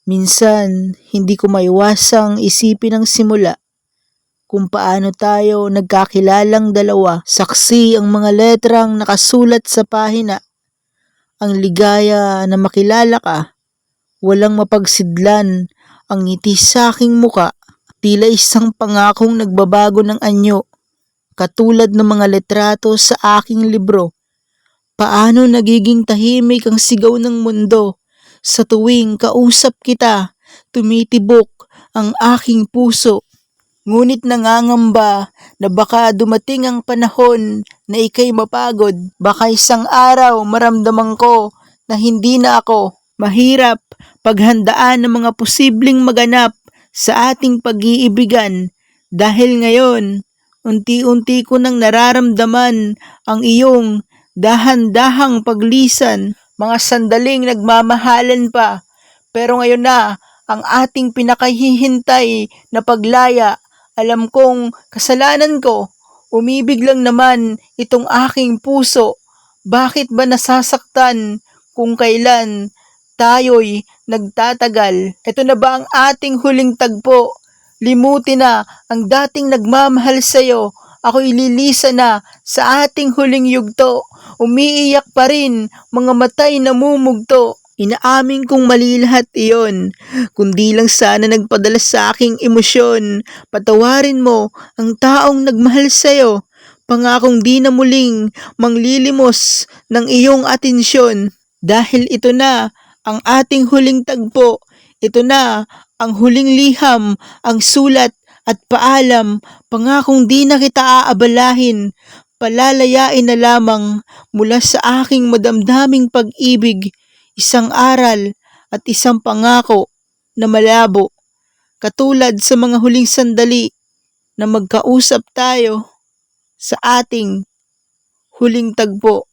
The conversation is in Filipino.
Minsan, hindi ko maiwasang isipin ang simula kung paano tayo nagkakilalang dalawa. Saksi ang mga letrang nakasulat sa pahina. Ang ligaya na makilala ka, walang mapagsidlan ang ngiti sa aking muka. Tila isang pangakong nagbabago ng anyo, katulad ng mga litrato sa aking libro. Paano nagiging tahimik ang sigaw ng mundo sa tuwing kausap kita, tumitibok ang aking puso. Ngunit nangangamba na baka dumating ang panahon na ika'y mapagod. Baka isang araw maramdaman ko na hindi na ako. Mahirap paghandaan ng mga posibleng maganap sa ating pag-iibigan dahil ngayon, unti-unti ko nang nararamdaman ang iyong dahan-dahang paglisan. Mga sandaling nagmamahalan pa, pero ngayon na ang ating pinakahihintay na paglaya. Alam kong kasalanan ko, umibig lang naman itong aking puso. Bakit ba nasasaktan kung kailan tayo'y nagtatagal? Ito na ba ang ating huling tagpo? Limutin na ang dating nagmamahal sa'yo. Ako ililisa na sa ating huling yugto. Umiiyak pa rin, mga mata'y namumugto. Inaamin kong mali lahat iyon, kundi lang sana nagpadala sa aking emosyon. Patawarin mo ang taong nagmahal sa'yo. Pangakong di na muling manglilimos ng iyong atensyon. Dahil ito na ang ating huling tagpo. Ito na ang huling liham, ang sulat at paalam. Pangakong di na kita aabalahin. Palalayain na lamang mula sa aking madamdaming pag-ibig. Isang aral at isang pangako na malabo. Katulad sa mga huling sandali na magkausap tayo sa ating huling tagpo.